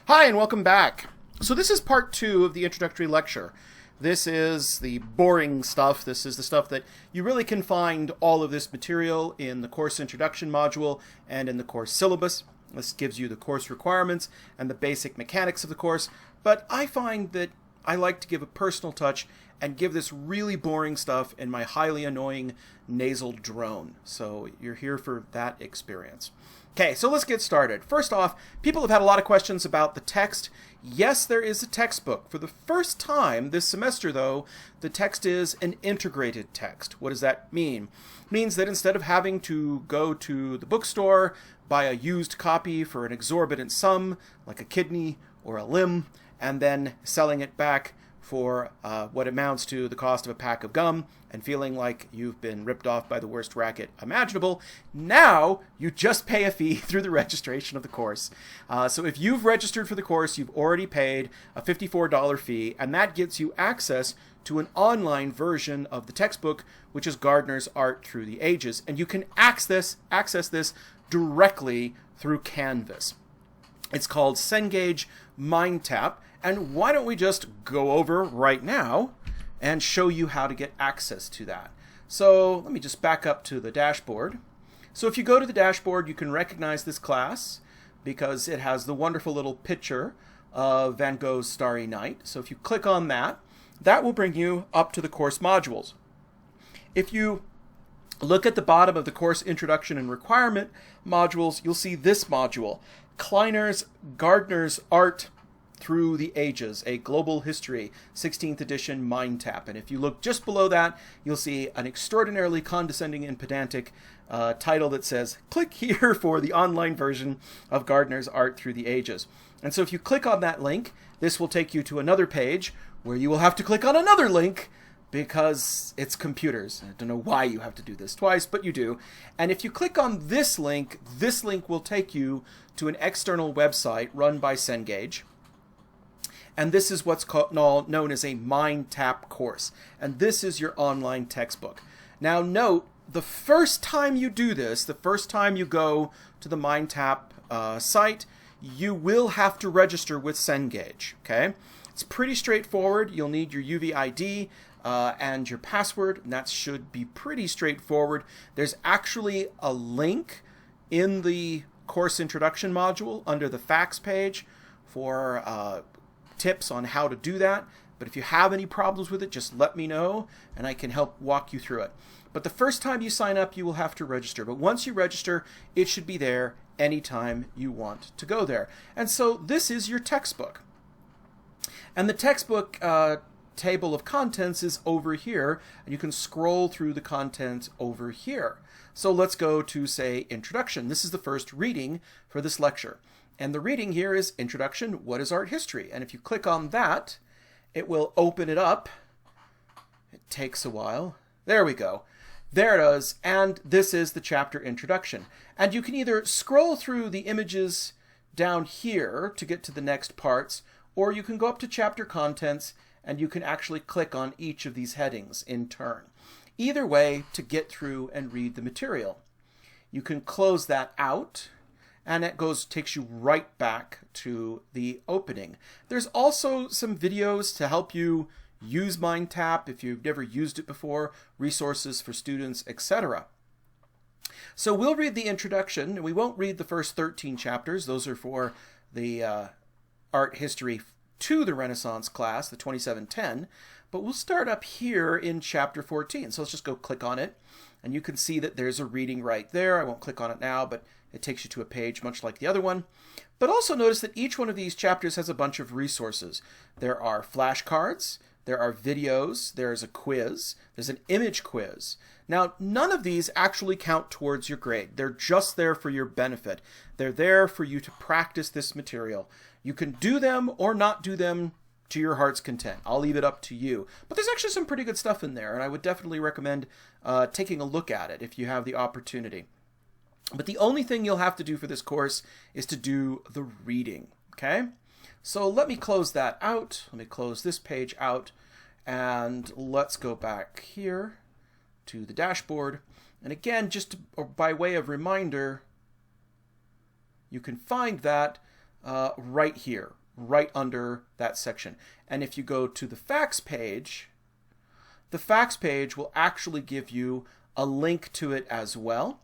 Hi, and welcome back. So this is part 2 of the introductory lecture. This is the boring stuff. This is the stuff that you really can find all of this material in the course introduction module and in the course syllabus. This gives you the course requirements and the basic mechanics of the course. But I find that I like to give a personal touch and give this really boring stuff in my highly annoying nasal drone. So you're here for that experience. Okay, so let's get started. First off, people have had a lot of questions about the text. Yes, there is a textbook. For the first time this semester, though, the text is an integrated text. What does that mean? It means that instead of having to go to the bookstore, buy a used copy for an exorbitant sum, like a kidney or a limb, and then selling it back for what amounts to the cost of a pack of gum and feeling like you've been ripped off by the worst racket imaginable, now you just pay a fee through the registration of the course. So if you've registered for the course, you've already paid a $54 fee, and that gets you access to an online version of the textbook, which is Gardner's Art Through the Ages. And you can access this directly through Canvas. It's called Cengage MindTap. And why don't we just go over right now and show you how to get access to that. So let me just back up to the dashboard. So if you go to the dashboard, you can recognize this class because it has the wonderful little picture of Van Gogh's Starry Night. So if you click on that, that will bring you up to the course modules. If you look at the bottom of the course introduction and requirement modules, you'll see this module, Kleiner's Gardner's Art Through the Ages, a Global History, 16th edition MindTap. And if you look just below that, you'll see an extraordinarily condescending and pedantic title that says, click here for the online version of Gardner's Art Through the Ages. And so if you click on that link, this will take you to another page where you will have to click on another link because it's computers. I don't know why you have to do this twice, but you do. And if you click on this link will take you to an external website run by Cengage. And this is what's known as a MindTap course. And this is your online textbook. Now note, the first time you do this, the first time you go to the MindTap site, you will have to register with Cengage, okay? It's pretty straightforward. You'll need your UVID and your password, and that should be pretty straightforward. There's actually a link in the course introduction module under the facts page for tips on how to do that. But if you have any problems with it, just let me know and I can help walk you through it. But the first time you sign up, you will have to register. But once you register, it should be there anytime you want to go there. And so this is your textbook. And the textbook table of contents is over here, and you can scroll through the content over here. So let's go to, say, Introduction. This is the first reading for this lecture. And the reading here is Introduction, What is Art History? And if you click on that, it will open it up. It takes a while. There we go. There it is. And this is the chapter Introduction. And you can either scroll through the images down here to get to the next parts, or you can go up to chapter contents and you can actually click on each of these headings in turn. Either way to get through and read the material. You can close that out, and it takes you right back to the opening. There's also some videos to help you use MindTap if you've never used it before, resources for students, etc. So we'll read the introduction, and we won't read the first 13 chapters. Those are for the art history to the Renaissance class, the 2710. But we'll start up here in chapter 14. So let's just go click on it, and you can see that there's a reading right there. I won't click on it now, but it takes you to a page much like the other one. But also notice that each one of these chapters has a bunch of resources. There are flashcards, there are videos, there's a quiz, there's an image quiz. Now, none of these actually count towards your grade. They're just there for your benefit. They're there for you to practice this material. You can do them or not do them to your heart's content. I'll leave it up to you. But there's actually some pretty good stuff in there, and I would definitely recommend taking a look at it if you have the opportunity. But the only thing you'll have to do for this course is to do the reading, okay? So let me close that out. Let me close this page out, and let's go back here to the dashboard. And again, just by way of reminder, you can find that right here, right under that section. And if you go to the facts page, the facts page will actually give you a link to it as well.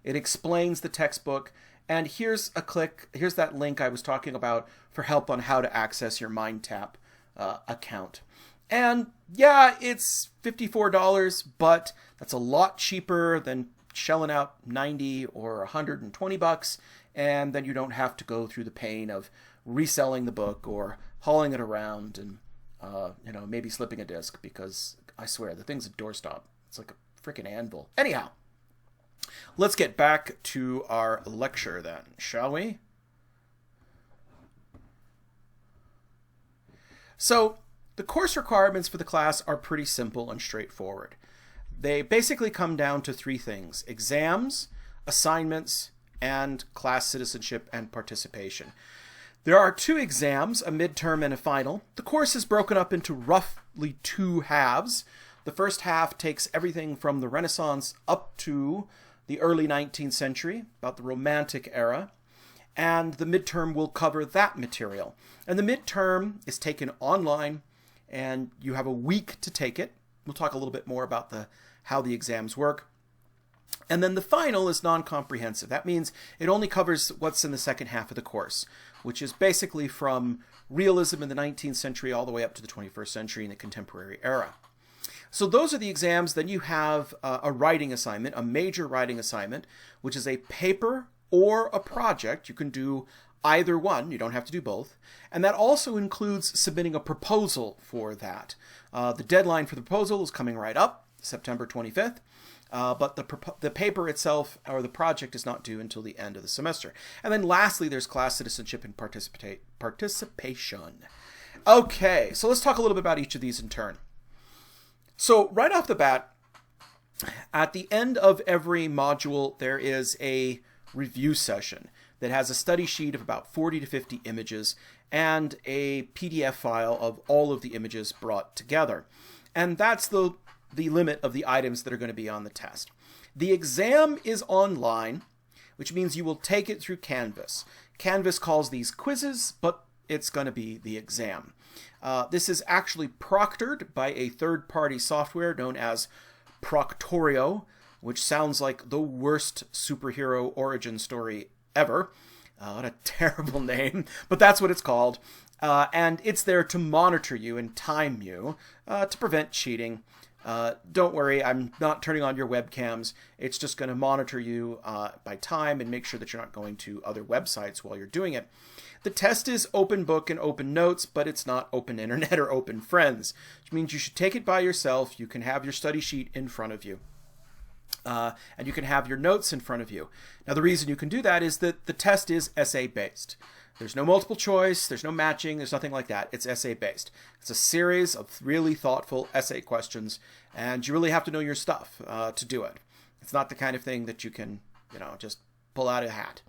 It explains the textbook, and here's that link I was talking about for help on how to access your MindTap account. And yeah, it's $54, but that's a lot cheaper than shelling out 90 or 120 bucks, and then you don't have to go through the pain of reselling the book or hauling it around and maybe slipping a disc, because I swear the thing's a doorstop. It's like a freaking anvil. Anyhow, let's get back to our lecture then, shall we? So the course requirements for the class are pretty simple and straightforward. They basically come down to three things: exams, assignments, and class citizenship and participation. There are 2 exams, a midterm and a final. The course is broken up into roughly 2 halves. The first half takes everything from the Renaissance up to the early 19th century, about the Romantic era, and the midterm will cover that material. And the midterm is taken online, and you have a week to take it. We'll talk a little bit more about how the exams work. And then the final is non-comprehensive. That means it only covers what's in the second half of the course, which is basically from realism in the 19th century all the way up to the 21st century in the contemporary era. So those are the exams. Then you have a writing assignment, a major writing assignment, which is a paper or a project. You can do either one. You don't have to do both. And that also includes submitting a proposal for that. The deadline for the proposal is coming right up, September 25th. But the paper itself, or the project, is not due until the end of the semester. And then lastly, there's class citizenship and participation. Okay, so let's talk a little bit about each of these in turn. So right off the bat, at the end of every module, there is a review session that has a study sheet of about 40 to 50 images and a PDF file of all of the images brought together. And that's the limit of the items that are going to be on the test. The exam is online, which means you will take it through Canvas. Canvas calls these quizzes, but it's going to be the exam. This is actually proctored by a third-party software known as Proctorio, which sounds like the worst superhero origin story ever. What a terrible name, but that's what it's called. And it's there to monitor you and time you to prevent cheating. Don't worry, I'm not turning on your webcams. It's just going to monitor you by time and make sure that you're not going to other websites while you're doing it. The test is open book and open notes, but it's not open internet or open friends, which means you should take it by yourself. You can have your study sheet in front of you. And you can have your notes in front of you. Now, the reason you can do that is that the test is essay-based. There's no multiple choice, there's no matching, there's nothing like that. It's essay-based. It's a series of really thoughtful essay questions, and you really have to know your stuff to do it. It's not the kind of thing that you can, just pull out of a hat.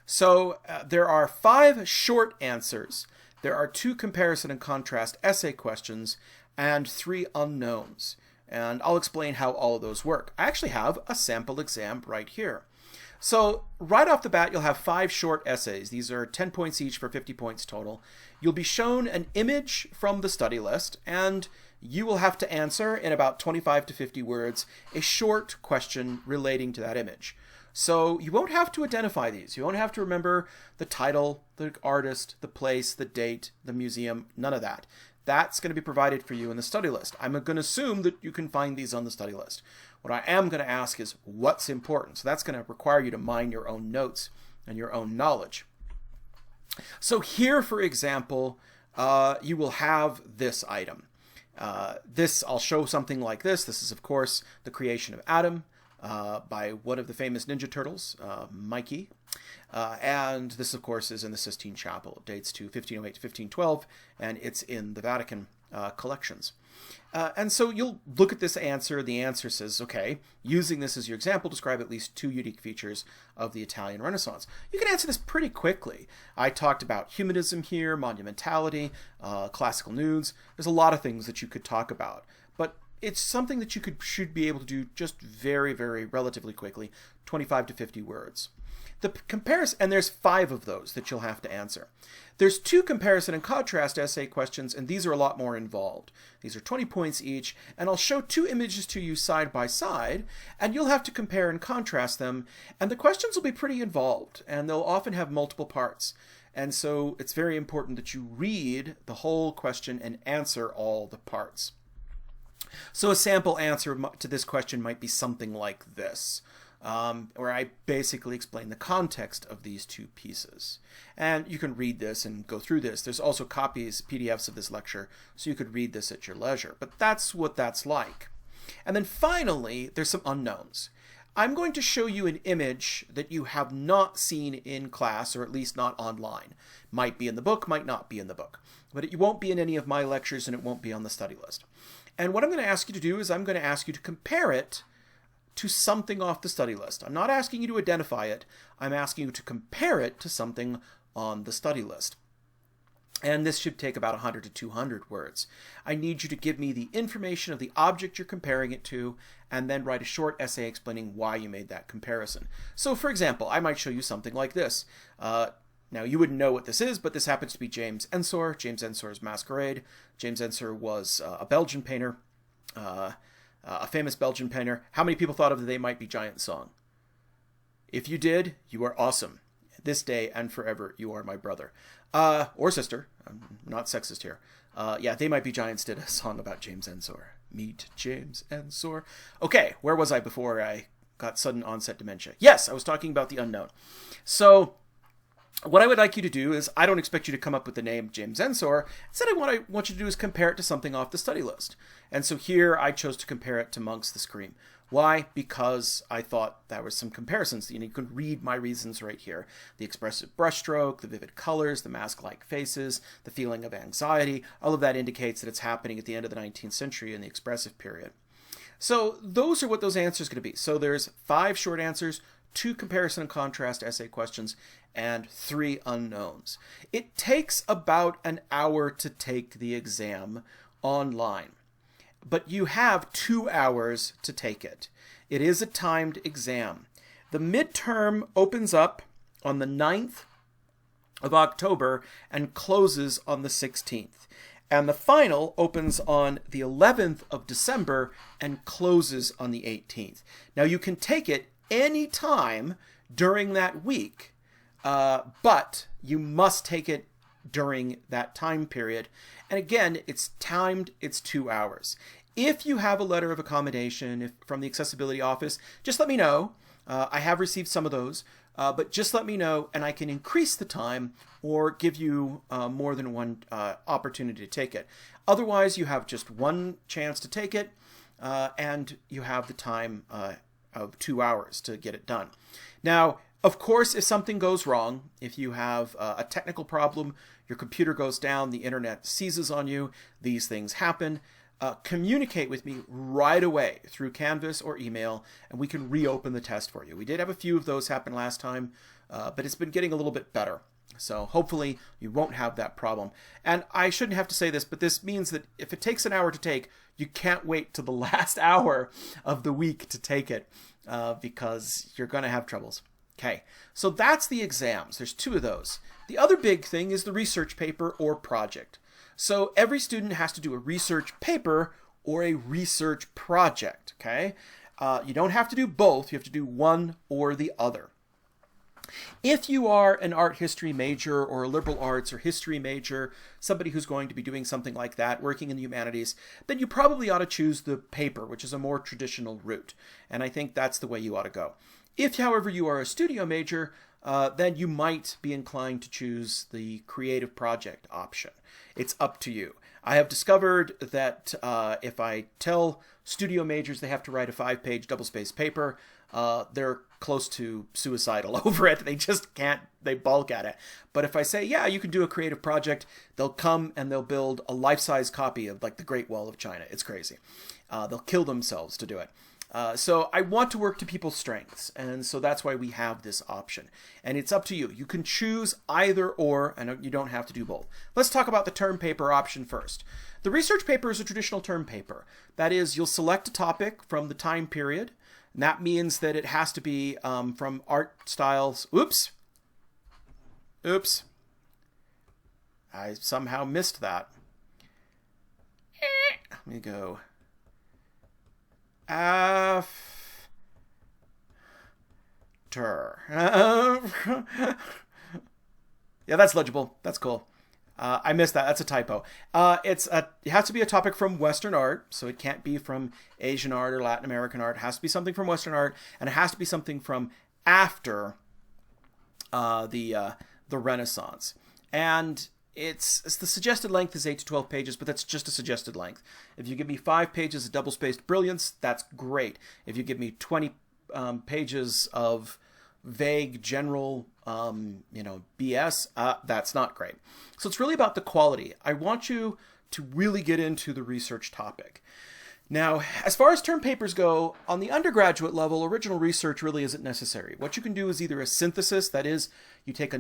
So there are 5 short answers. There are 2 comparison and contrast essay questions and 3 unknowns. And I'll explain how all of those work. I actually have a sample exam right here. So right off the bat, you'll have 5 short essays. These are 10 points each for 50 points total. You'll be shown an image from the study list, and you will have to answer in about 25 to 50 words a short question relating to that image. So you won't have to identify these. You won't have to remember the title, the artist, the place, the date, the museum, none of that. That's going to be provided for you in the study list. I'm going to assume that you can find these on the study list. What I am going to ask is what's important. So that's going to require you to mine your own notes and your own knowledge. So here, for example, you will have this item. I'll show something like this. This is, of course, the creation of Adam by one of the famous Ninja Turtles, Mikey. And this, of course, is in the Sistine Chapel. It dates to 1508 to 1512, and it's in the Vatican collections. And so you'll look at this answer. The answer says, okay, using this as your example, describe at least 2 unique features of the Italian Renaissance. You can answer this pretty quickly. I talked about humanism here, monumentality, classical nudes. There's a lot of things that you could talk about. But it's something that you should be able to do just very, very relatively quickly, 25 to 50 words. The comparison, and there's 5 of those that you'll have to answer. There's 2 comparison and contrast essay questions, and these are a lot more involved. These are 20 points each, and I'll show 2 images to you side by side, and you'll have to compare and contrast them, and the questions will be pretty involved, and they'll often have multiple parts. And so it's very important that you read the whole question and answer all the parts. So a sample answer to this question might be something like this, where I basically explain the context of these 2 pieces. And you can read this and go through this. There's also copies, PDFs of this lecture, so you could read this at your leisure. But that's what that's like. And then finally, there's some unknowns. I'm going to show you an image that you have not seen in class, or at least not online. Might be in the book, might not be in the book. But it won't be in any of my lectures, and it won't be on the study list. And what I'm going to ask you to do is I'm going to ask you to compare it to something off the study list. I'm not asking you to identify it. I'm asking you to compare it to something on the study list. And this should take about 100 to 200 words. I need you to give me the information of the object you're comparing it to, and then write a short essay explaining why you made that comparison. So for example, I might show you something like this. Now you wouldn't know what this is, but this happens to be James Ensor, James Ensor's Masquerade. James Ensor was a Belgian painter, a famous Belgian painter. How many people thought of the They Might Be Giants song? If you did, you are awesome. This day and forever, you are my brother. Or sister. I'm not sexist here. Yeah, They Might Be Giants did a song about James Ensor. Meet James Ensor. Okay, where was I before I got sudden onset dementia? Yes, I was talking about the unknown. So what I would like you to do is, I don't expect you to come up with the name James Ensor. Instead, what I want you to do is compare it to something off the study list. And so here I chose to compare it to Monk's The Scream. Why? Because I thought there were some comparisons. You can read my reasons right here. The expressive brushstroke, the vivid colors, the mask-like faces, the feeling of anxiety, all of that indicates that it's happening at the end of the 19th century in the expressive period. So those are what those answers are going to be. So there's 5 short answers, 2 comparison and contrast essay questions, and 3 unknowns. It takes about an hour to take the exam online, but you have 2 hours to take it. It is a timed exam. The midterm opens up on the 9th of October and closes on the 16th. And the final opens on the 11th of December and closes on the 18th. Now you can take it any time during that week, but you must take it during that time period. And again, it's timed, it's 2 hours. If you have a letter of accommodation from the Accessibility Office, just let me know. I have received some of those, but just let me know and I can increase the time or give you more than one opportunity to take it. Otherwise, you have just one chance to take it, and you have the time of 2 hours to get it done. Now, of course, if something goes wrong, if you have a technical problem, your computer goes down, the internet seizes on you, these things happen, communicate with me right away through Canvas or email, and we can reopen the test for you. We did have a few of those happen last time, but it's been getting a little bit better. So hopefully you won't have that problem. And I shouldn't have to say this, but this means that if it takes an hour to take, you can't wait till the last hour of the week to take it, because you're going to have troubles. Okay, so that's the exams. There's 2 of those. The other big thing is the research paper or project. So every student has to do a research paper or a research project, okay? You don't have to do both. You have to do one or the other. If you are an art history major or a liberal arts or history major, somebody who's going to be doing something like that, working in the humanities, then you probably ought to choose the paper, which is a more traditional route. And I think that's the way you ought to go. If, however, you are a studio major, then you might be inclined to choose the creative project option. It's up to you. I have discovered that if I tell studio majors they have to write a 5-page double-spaced paper, they're close to suicidal over it. They just can't, they balk at it. But if I say, yeah, you can do a creative project, they'll come and they'll build a life-size copy of like the Great Wall of China. It's crazy. They'll kill themselves to do it. So I want to work to people's strengths, and so that's why we have this option. And it's up to you. You can choose either or, and you don't have to do both. Let's talk about the term paper option first. The research paper is a traditional term paper. That is, you'll select a topic from the time period And that means that it has to be from art styles. Oops. I somehow missed that. Let me go. After. Yeah, that's legible. That's cool. I missed that. That's a typo. It has to be a topic from Western art, so it can't be from Asian art or Latin American art. It has to be something from Western art, and it has to be something from after the Renaissance. And it's the suggested length is 8 to 12 pages, but that's just a suggested length. If you give me 5 pages of double-spaced brilliance, that's great. If you give me 20 pages of vague, general, BS, that's not great. So it's really about the quality. I want you to really get into the research topic. Now, as far as term papers go, on the undergraduate level, original research really isn't necessary. What you can do is either a synthesis, that is, you take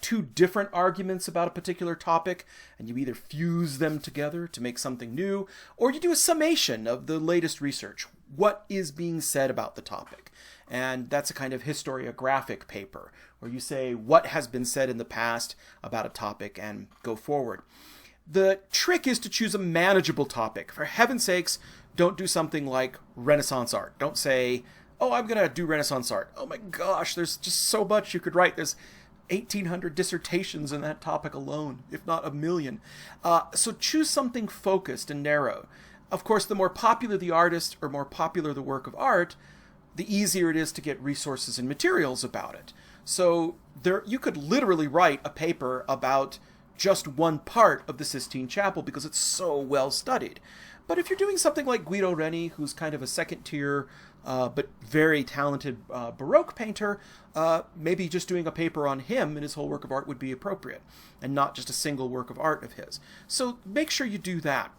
two different arguments about a particular topic, and you either fuse them together to make something new, or you do a summation of the latest research. What is being said about the topic? And that's a kind of historiographic paper, where you say what has been said in the past about a topic and go forward. The trick is to choose a manageable topic. For heaven's sakes, don't do something like Renaissance art. Don't say, oh, I'm going to do Renaissance art. Oh my gosh, there's just so much you could write. There's 1,800 dissertations in that topic alone, if not 1,000,000. So choose something focused and narrow. Of course, the more popular the artist or more popular the work of art, the easier it is to get resources and materials about it. So you could literally write a paper about just one part of the Sistine Chapel because it's so well studied. But if you're doing something like Guido Reni, who's kind of a second tier but very talented Baroque painter, maybe just doing a paper on him and his whole work of art would be appropriate, and not just a single work of art of his. So make sure you do that.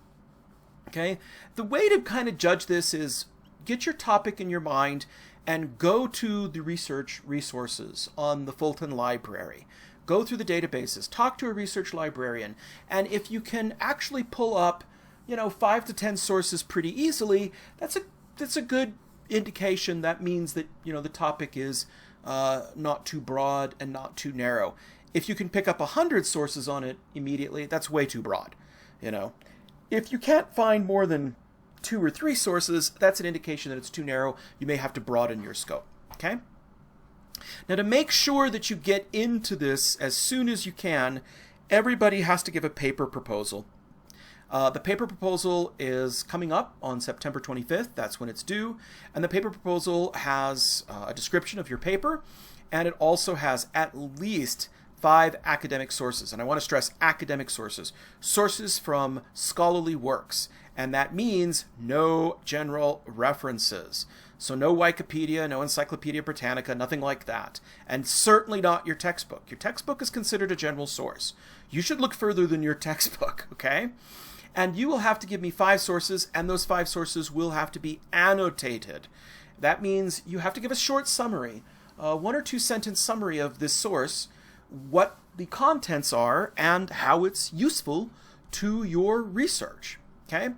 Okay? The way to kind of judge this is get your topic in your mind and go to the research resources on the Fulton Library. Go through the databases, talk to a research librarian, and if you can actually pull up, 5 to 10 sources pretty easily, that's a good indication. That means that, the topic is not too broad and not too narrow. If you can pick up 100 sources on it immediately, that's way too broad, If you can't find more than 2 or 3 sources, that's an indication that it's too narrow. You may have to broaden your scope, okay? Now, to make sure that you get into this as soon as you can, everybody has to give a paper proposal. The paper proposal is coming up on September 25th. That's when it's due. And the paper proposal has a description of your paper, and it also has at least 5 academic sources. And I want to stress academic sources. Sources from scholarly works. And that means no general references. So no Wikipedia, no Encyclopedia Britannica, nothing like that. And certainly not your textbook. Your textbook is considered a general source. You should look further than your textbook, okay? And you will have to give me 5 sources, and those 5 sources will have to be annotated. That means you have to give a short summary, 1 or 2 sentence summary of this source, what the contents are, and how it's useful to your research. Okay?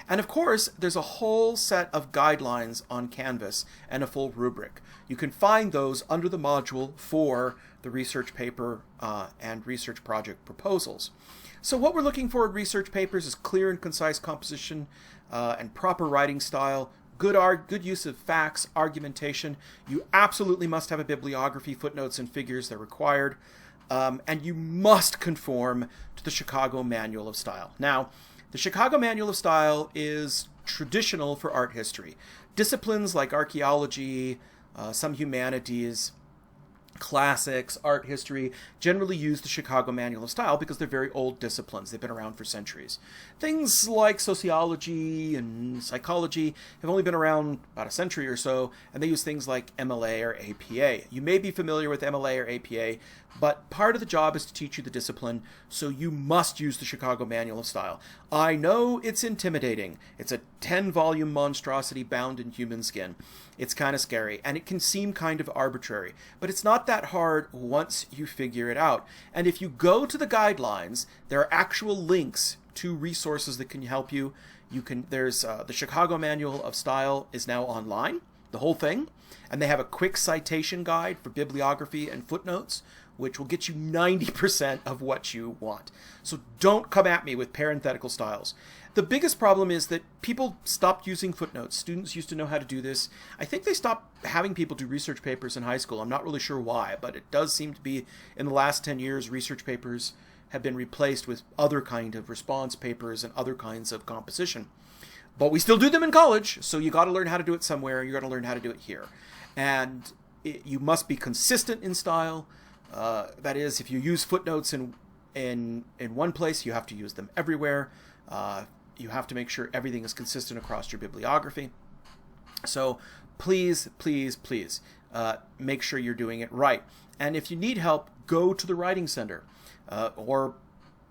And of course, there's a whole set of guidelines on Canvas and a full rubric. You can find those under the module for the research paper and research project proposals. So what we're looking for in research papers is clear and concise composition and proper writing style, good use of facts, argumentation. You absolutely must have a bibliography, footnotes, and figures. They're required. And you must conform to the Chicago Manual of Style. Now, the Chicago Manual of Style is traditional for art history. Disciplines like archaeology, some humanities, classics, art history generally use the Chicago Manual of Style because they're very old disciplines. They've been around for centuries. Things like sociology and psychology have only been around about a century or so, and they use things like MLA or APA. You may be familiar with MLA or APA, but part of the job is to teach you the discipline, so you must use the Chicago Manual of Style. I know it's intimidating. It's a 10-volume monstrosity bound in human skin. It's kind of scary, and it can seem kind of arbitrary, but it's not that hard once you figure it out. And if you go to the guidelines, there are actual links to resources that can help you. There's the Chicago Manual of Style is now online. the whole thing. And they have a quick citation guide for bibliography and footnotes, which will get you 90% of what you want. So don't come at me with parenthetical styles. The biggest problem is that people stopped using footnotes. Students used to know how to do this. I think they stopped having people do research papers in high school. I'm not really sure why, but it does seem to be in the last 10 years, research papers have been replaced with other kind of response papers and other kinds of composition. But we still do them in college, so you got to learn how to do it somewhere. You got to learn how to do it here. And you must be consistent in style. That is, if you use footnotes in one place, you have to use them everywhere. You have to make sure everything is consistent across your bibliography. So please, please, please make sure you're doing it right. And if you need help, go to the Writing Center or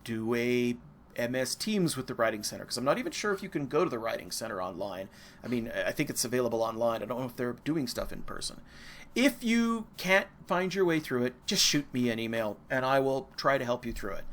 do a MS Teams with the Writing Center, because I'm not even sure if you can go to the Writing Center online. I mean, I think it's available online. I don't know if they're doing stuff in person. If you can't find your way through it, just shoot me an email and I will try to help you through it.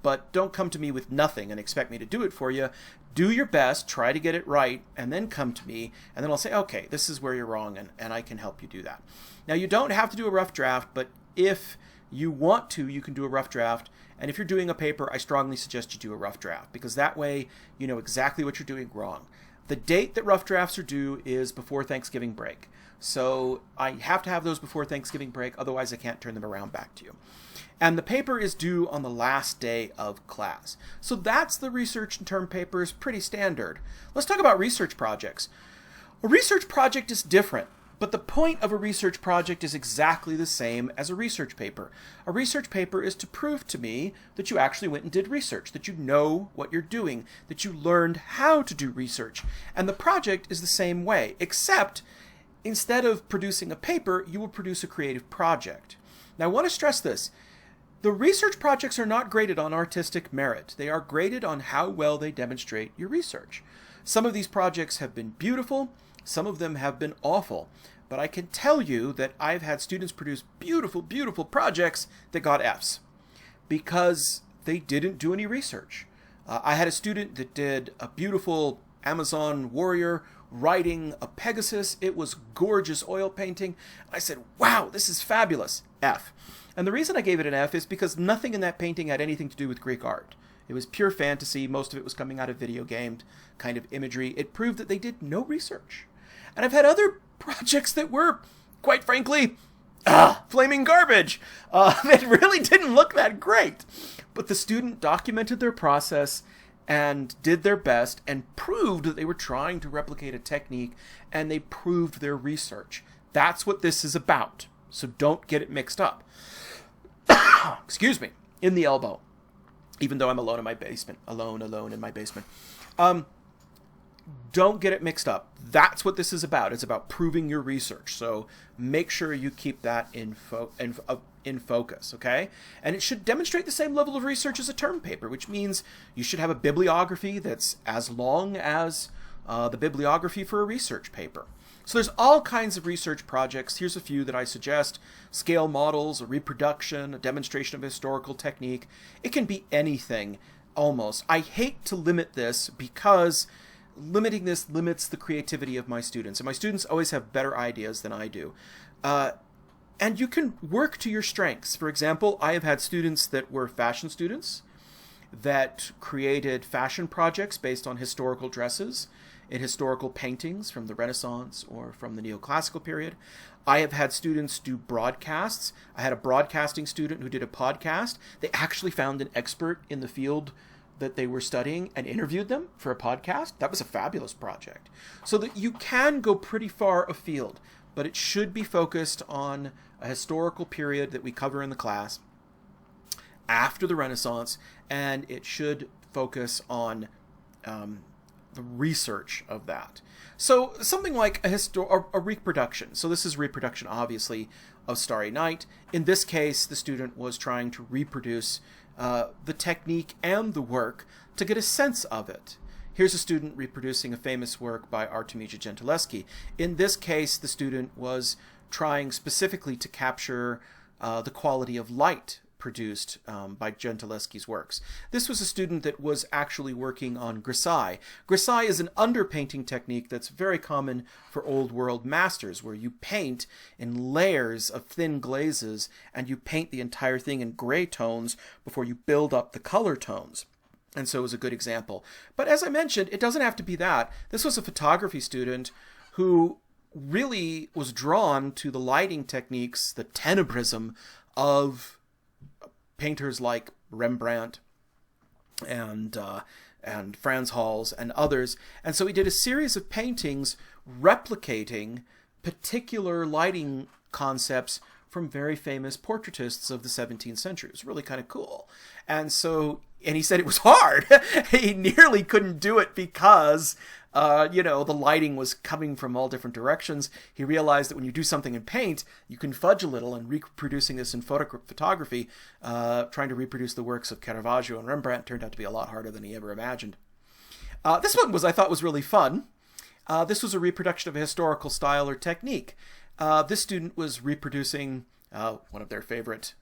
But don't come to me with nothing and expect me to do it for you. Do your best, try to get it right, and then come to me, and then I'll say, okay, this is where you're wrong, and I can help you do that. Now, you don't have to do a rough draft, but if you want to, you can do a rough draft. And if you're doing a paper, I strongly suggest you do a rough draft, because that way you know exactly what you're doing wrong. The date that rough drafts are due is before Thanksgiving break. So I have to have those before Thanksgiving break, otherwise I can't turn them around back to you. And the paper is due on the last day of class. So that's the research and term papers, pretty standard. Let's talk about research projects. A research project is different, but the point of a research project is exactly the same as a research paper. A research paper is to prove to me that you actually went and did research, that you know what you're doing, that you learned how to do research. And the project is the same way, except instead of producing a paper, you will produce a creative project. Now, I want to stress this. The research projects are not graded on artistic merit. They are graded on how well they demonstrate your research. Some of these projects have been beautiful, some of them have been awful, but I can tell you that I've had students produce beautiful, beautiful projects that got Fs because they didn't do any research. I had a student that did a beautiful Amazon warrior riding a Pegasus. It was gorgeous oil painting. I said, wow, this is fabulous. F. And the reason I gave it an F is because nothing in that painting had anything to do with Greek art. It was pure fantasy. Most of it was coming out of video game kind of imagery. It proved that they did no research. And I've had other projects that were, quite frankly, flaming garbage. That really didn't look that great. But the student documented their process and did their best and proved that they were trying to replicate a technique, and they proved their research. That's what this is about. So don't get it mixed up. Excuse me, in the elbow, even though I'm alone in my basement, alone in my basement. Don't get it mixed up. That's what this is about. It's about proving your research. So make sure you keep that in focus, okay? And it should demonstrate the same level of research as a term paper, which means you should have a bibliography that's as long as the bibliography for a research paper. So there's all kinds of research projects. Here's a few that I suggest. Scale models, a reproduction, a demonstration of a historical technique. It can be anything, almost. I hate to limit this because limiting this limits the creativity of my students. And my students always have better ideas than I do. And you can work to your strengths. For example, I have had students that were fashion students that created fashion projects based on historical dresses in historical paintings from the Renaissance or from the neoclassical period. I have had students do broadcasts. I had a broadcasting student who did a podcast. They actually found an expert in the field that they were studying and interviewed them for a podcast. That was a fabulous project. So that you can go pretty far afield, but it should be focused on a historical period that we cover in the class after the Renaissance, and it should focus on the research of that. So something like a reproduction. So this is reproduction, obviously, of Starry Night. In this case, the student was trying to reproduce the technique and the work to get a sense of it. Here's a student reproducing a famous work by ARTH2720 In this case, the student was trying specifically to capture the quality of light produced by Gentileschi's works. This was a student that was actually working on grisaille. Grisaille is an underpainting technique that's very common for Old World masters, where you paint in layers of thin glazes and you paint the entire thing in gray tones before you build up the color tones. And so it was a good example. But as I mentioned, it doesn't have to be that. This was a photography student who really was drawn to the lighting techniques, the tenebrism of painters like Rembrandt and Frans Hals and others. And so he did a series of paintings replicating particular lighting concepts from very famous portraitists of the 17th century. It was really kind of cool. And he said it was hard. He nearly couldn't do it because, the lighting was coming from all different directions. He realized that when you do something in paint, you can fudge a little, and reproducing this in photography, trying to reproduce the works of Caravaggio and Rembrandt turned out to be a lot harder than he ever imagined. This one I thought was really fun. This was a reproduction of a historical style or technique. This student was reproducing one of their favorite,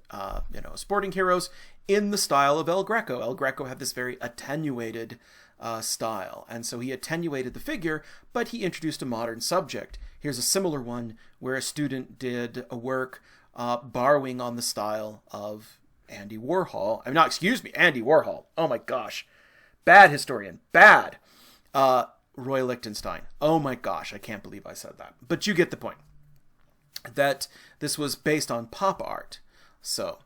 sporting heroes in the style of El Greco. El Greco had this very attenuated style, and so he attenuated the figure, but he introduced a modern subject. Here's a similar one where a student did a work borrowing on the style of Andy Warhol. Andy Warhol. Oh my gosh. Bad historian. Bad. Roy Lichtenstein. Oh my gosh, I can't believe I said that. But you get the point. That this was based on pop art. So,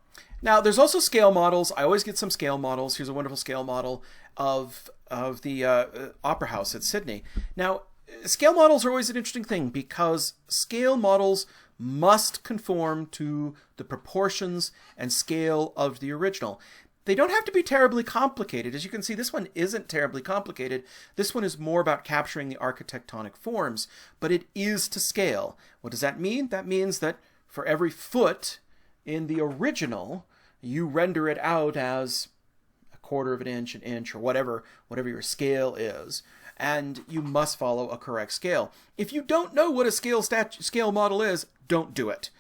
now there's also scale models. I always get some scale models. Here's a wonderful scale model of the Opera House at Sydney. Now, scale models are always an interesting thing because scale models must conform to the proportions and scale of the original. They don't have to be terribly complicated. As you can see, this one isn't terribly complicated. This one is more about capturing the architectonic forms, but it is to scale. What does that mean? That means that for every foot in the original, you render it out as a quarter of an inch, or whatever your scale is, and you must follow a correct scale. If you don't know what a scale model is, don't do it,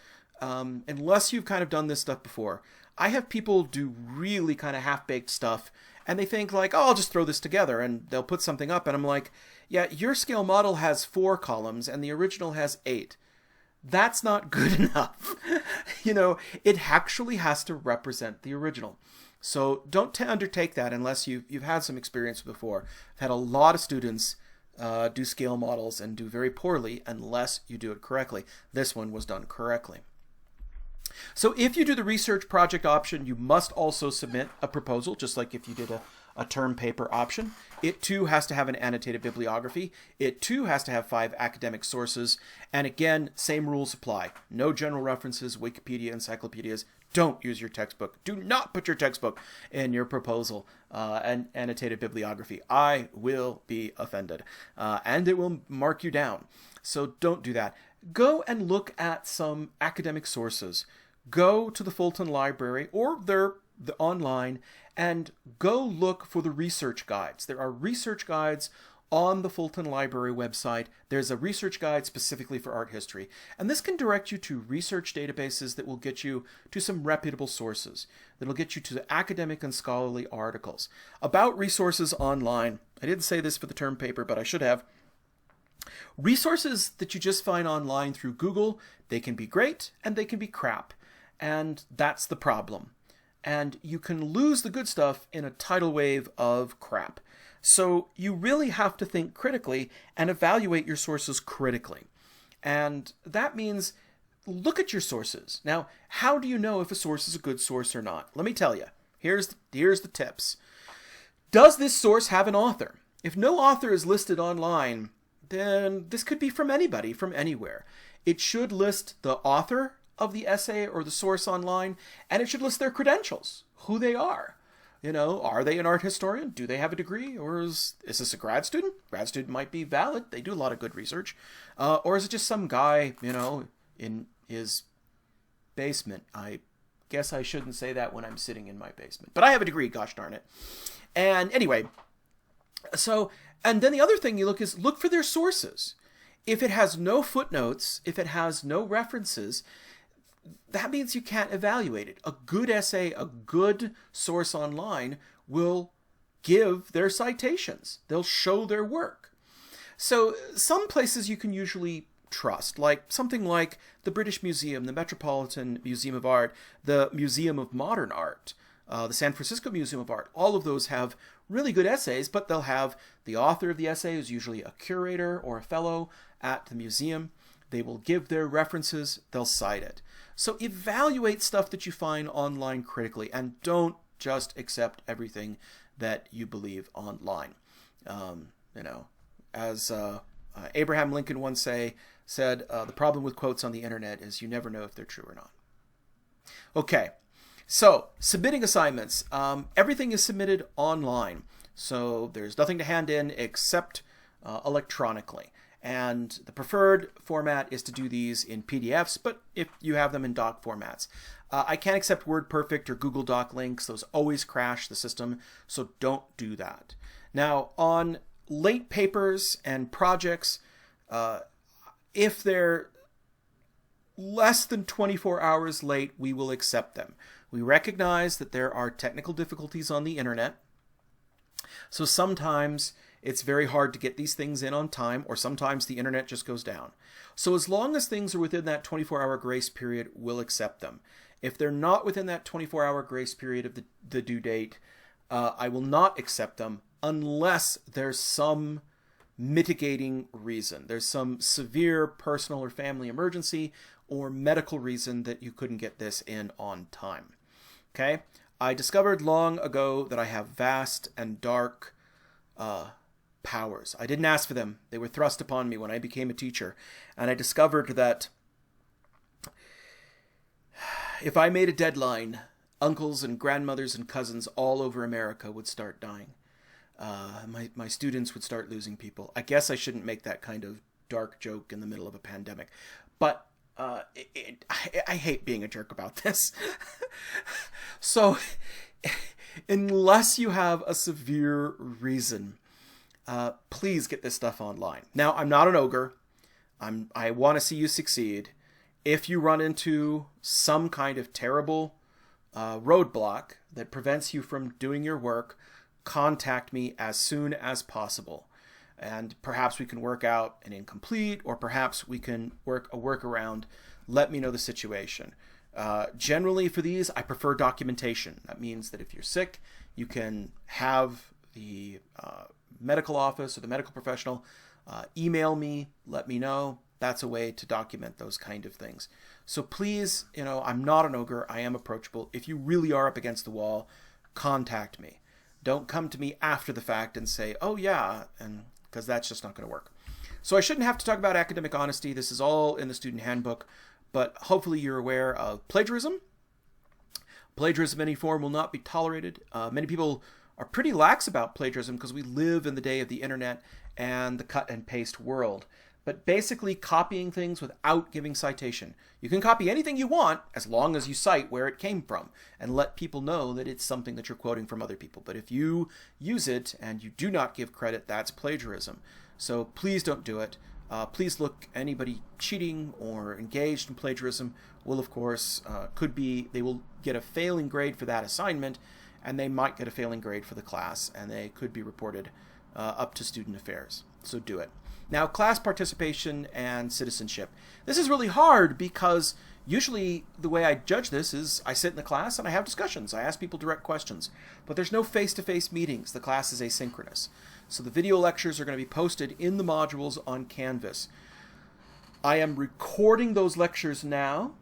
unless you've kind of done this stuff before. I have people do really kind of half-baked stuff, and they think like, oh, I'll just throw this together, and they'll put something up, and I'm like, yeah, your scale model has 4 columns, and the original has 8. That's not good enough. It actually has to represent the original. So don't undertake that unless you've had some experience before. I've had a lot of students do scale models and do very poorly unless you do it correctly. This one was done correctly. So if you do the research project option, you must also submit a proposal, just like if you did a term paper option. It too has to have an annotated bibliography. It too has to have 5 academic sources. And again, same rules apply. No general references, Wikipedia, encyclopedias. Don't use your textbook. Do not put your textbook in your proposal and annotated bibliography. I will be offended, and it will mark you down. So don't do that. Go and look at some academic sources. Go to the Fulton Library or the online and go look for the research guides. There are research guides on the Fulton Library website. There's a research guide specifically for art history. And this can direct you to research databases that will get you to some reputable sources. That'll get you to the academic and scholarly articles. About resources online, I didn't say this for the term paper, but I should have. Resources that you just find online through Google, they can be great and they can be crap. And that's the problem. And you can lose the good stuff in a tidal wave of crap. So you really have to think critically and evaluate your sources critically. And that means look at your sources. Now, how do you know if a source is a good source or not? Let me tell you. Here's the tips. Does this source have an author? If no author is listed online, then this could be from anybody, from anywhere. It should list the author of the essay or the source online, and it should list their credentials, who they are. Are they an art historian? Do they have a degree? Or is this a grad student? Grad student might be valid. They do a lot of good research. Or is it just some guy, in his basement? I guess I shouldn't say that when I'm sitting in my basement. But I have a degree, gosh darn it. And anyway, and then the other thing you look for their sources. If it has no footnotes, if it has no references, that means you can't evaluate it. A good essay, a good source online will give their citations. They'll show their work. So some places you can usually trust, like something like the British Museum, the Metropolitan Museum of Art, the Museum of Modern Art, the San Francisco Museum of Art. All of those have really good essays, but they'll have the author of the essay, who's usually a curator or a fellow at the museum. They will give their references, they'll cite it. So evaluate stuff that you find online critically, and don't just accept everything that you believe online. As Abraham Lincoln once said, the problem with quotes on the internet is you never know if they're true or not. Okay, so submitting assignments. Everything is submitted online, so there's nothing to hand in except electronically. And the preferred format is to do these in PDFs, but if you have them in doc formats. I can't accept WordPerfect or Google Doc links. Those always crash the system, so don't do that. Now, on late papers and projects, if they're less than 24 hours late, we will accept them. We recognize that there are technical difficulties on the internet, so sometimes it's very hard to get these things in on time, or sometimes the internet just goes down. So as long as things are within that 24-hour grace period, we'll accept them. If they're not within that 24-hour grace period of the due date, I will not accept them unless there's some mitigating reason. There's some severe personal or family emergency or medical reason that you couldn't get this in on time. Okay? I discovered long ago that I have vast and dark powers. I didn't ask for them. They were thrust upon me when I became a teacher. And I discovered that if I made a deadline, uncles and grandmothers and cousins all over America would start dying. My students would start losing people. I guess I shouldn't make that kind of dark joke in the middle of a pandemic. But I hate being a jerk about this. So unless you have a severe reason, please get this stuff online. Now, I'm not an ogre. I want to see you succeed. If you run into some kind of terrible roadblock that prevents you from doing your work, contact me as soon as possible. And perhaps we can work out an incomplete, or perhaps we can work a workaround. Let me know the situation. Generally for these, I prefer documentation. That means that if you're sick, you can have the medical office or the medical professional email me, let me know. That's a way to document those kind of things. So please, I'm not an ogre. I am approachable. If you really are up against the wall, contact me. Don't come to me after the fact and say, oh yeah, and because that's just not going to work. So I shouldn't have to talk about academic honesty. This is all in the student handbook, but hopefully you're aware of plagiarism. Plagiarism in any form will not be tolerated. Many people are pretty lax about plagiarism because we live in the day of the internet and the cut and paste world. But basically copying things without giving citation. You can copy anything you want as long as you cite where it came from and let people know that it's something that you're quoting from other people. But if you use it and you do not give credit, that's plagiarism. So please don't do it. Please look, anybody cheating or engaged in plagiarism will, of course, they will get a failing grade for that assignment, and they might get a failing grade for the class, and they could be reported up to student affairs. So do it. Now, class participation and citizenship. This is really hard because usually the way I judge this is I sit in the class and I have discussions. I ask people direct questions. But there's no face-to-face meetings. The class is asynchronous. So the video lectures are going to be posted in the modules on Canvas. I am recording those lectures now.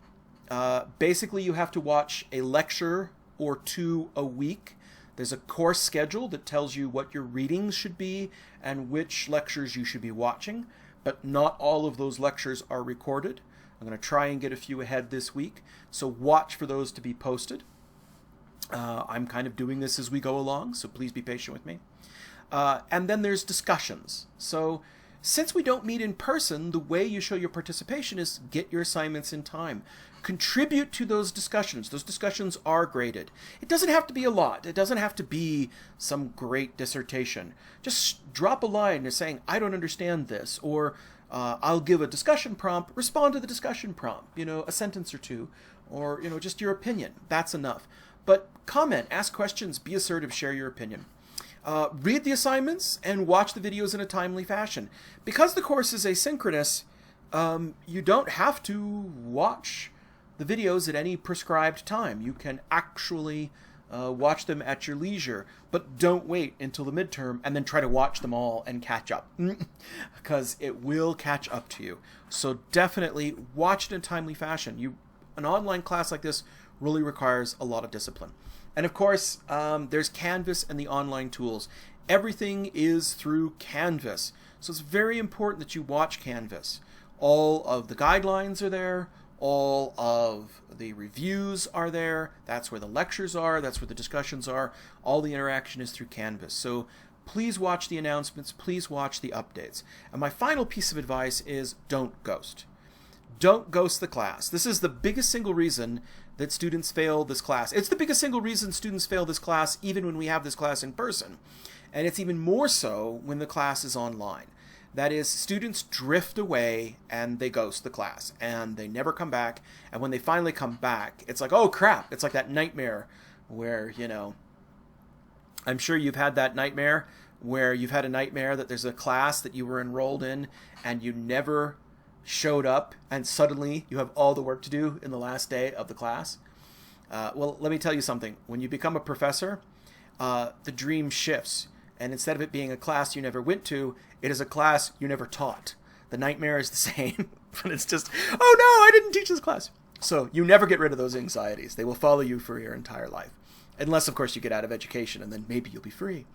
Basically, you have to watch a lecture or two a week. There's a course schedule that tells you what your readings should be and which lectures you should be watching, but not all of those lectures are recorded. I'm going to try and get a few ahead this week, so watch for those to be posted. I'm kind of doing this as we go along, so please be patient with me. And then there's discussions. So since we don't meet in person, the way you show your participation is get your assignments in time. Contribute to those discussions. Those discussions are graded. It doesn't have to be a lot. It doesn't have to be some great dissertation. Just drop a line saying, I don't understand this, or I'll give a discussion prompt, respond to the discussion prompt, a sentence or two, or, just your opinion. That's enough. But comment, ask questions, be assertive, share your opinion. Read the assignments and watch the videos in a timely fashion. Because the course is asynchronous, you don't have to watch the videos at any prescribed time. You can actually watch them at your leisure, but don't wait until the midterm and then try to watch them all and catch up, because it will catch up to you. So definitely watch it in a timely fashion. An online class like this really requires a lot of discipline. And of course, there's Canvas and the online tools. Everything is through Canvas. So it's very important that you watch Canvas. All of the guidelines are there. All of the reviews are there. That's where the lectures are. That's where the discussions are. All the interaction is through Canvas. So please watch the announcements. Please watch the updates. And my final piece of advice is don't ghost. Don't ghost the class. This is the biggest single reason that students fail this class. It's the biggest single reason students fail this class even when we have this class in person. And it's even more so when the class is online. That is, students drift away and they ghost the class and they never come back. And when they finally come back, it's like, oh crap. It's like that nightmare where, I'm sure you've had that nightmare where you've had a nightmare that there's a class that you were enrolled in and you never showed up and suddenly you have all the work to do in the last day of the class. Well, let me tell you something. When you become a professor, the dream shifts. And instead of it being a class you never went to, it is a class you never taught. The nightmare is the same, but it's just, oh no, I didn't teach this class. So you never get rid of those anxieties. They will follow you for your entire life. Unless, of course, you get out of education, and then maybe you'll be free.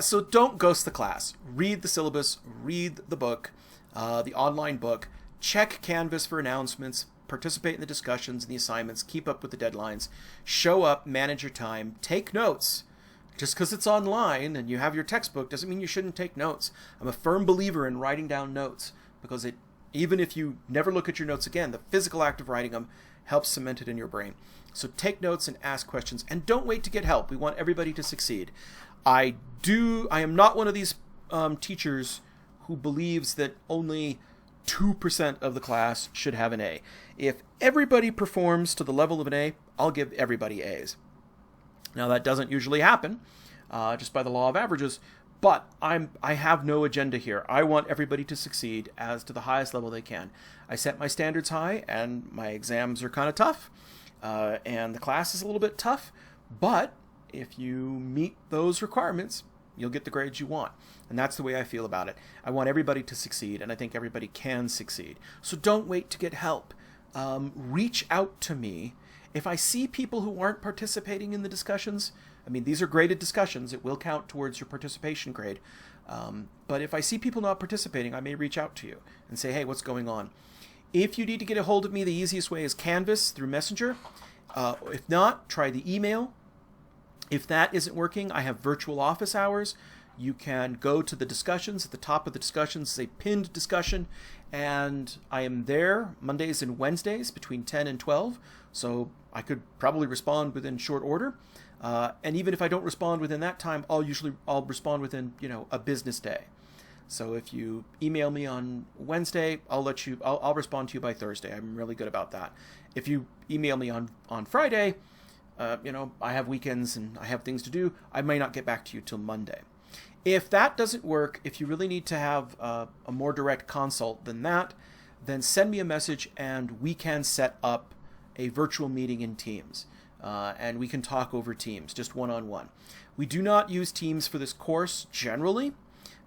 So don't ghost the class. Read the syllabus, read the book, the online book, check Canvas for announcements, participate in the discussions and the assignments, keep up with the deadlines, show up, manage your time, take notes. Just because it's online and you have your textbook doesn't mean you shouldn't take notes. I'm a firm believer in writing down notes because even if you never look at your notes again, the physical act of writing them helps cement it in your brain. So take notes and ask questions and don't wait to get help. We want everybody to succeed. I am not one of these teachers who believes that only 2% of the class should have an A. If everybody performs to the level of an A, I'll give everybody A's. Now that doesn't usually happen, just by the law of averages, but I have no agenda here. I want everybody to succeed as to the highest level they can. I set my standards high, and my exams are kind of tough, and the class is a little bit tough, but if you meet those requirements, you'll get the grades you want. And that's the way I feel about it. I want everybody to succeed, and I think everybody can succeed. So don't wait to get help. Reach out to me. If I see people who aren't participating in the discussions, I mean, these are graded discussions. It will count towards your participation grade. But if I see people not participating, I may reach out to you and say, hey, what's going on? If you need to get a hold of me, the easiest way is Canvas through Messenger. If not, try the email. If that isn't working, I have virtual office hours. You can go to the discussions. At the top of the discussions is a pinned discussion, and I am there Mondays and Wednesdays between 10 and 12. So I could probably respond within short order. And even if I don't respond within that time, I'll respond within, a business day. So if you email me on Wednesday, I'll respond to you by Thursday. I'm really good about that. If you email me on Friday, I have weekends and I have things to do. I may not get back to you till Monday. If that doesn't work, if you really need to have a more direct consult than that, then send me a message and we can set up a virtual meeting in Teams. And we can talk over Teams, just one-on-one. We do not use Teams for this course generally,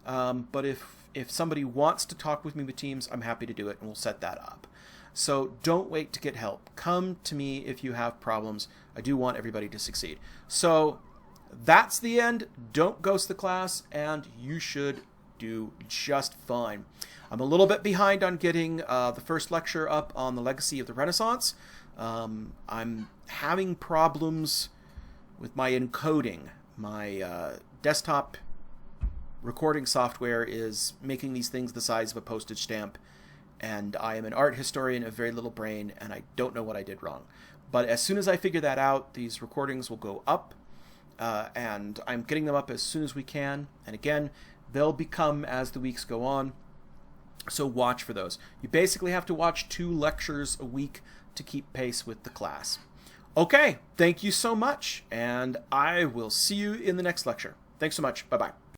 but if somebody wants to talk with me with Teams, I'm happy to do it and we'll set that up. So don't wait to get help. Come to me if you have problems. I do want everybody to succeed. So that's the end. Don't ghost the class, and you should do just fine. I'm a little bit behind on getting the first lecture up on the legacy of the Renaissance. I'm having problems with my encoding. My desktop recording software is making these things the size of a postage stamp, and I am an art historian of very little brain, and I don't know what I did wrong. But as soon as I figure that out, these recordings will go up, and I'm getting them up as soon as we can. And again, they'll become, as the weeks go on, So watch for those. You basically have to watch 2 lectures a week to keep pace with the class. Okay, thank you so much, and I will see you in the next lecture. Thanks so much. Bye-bye.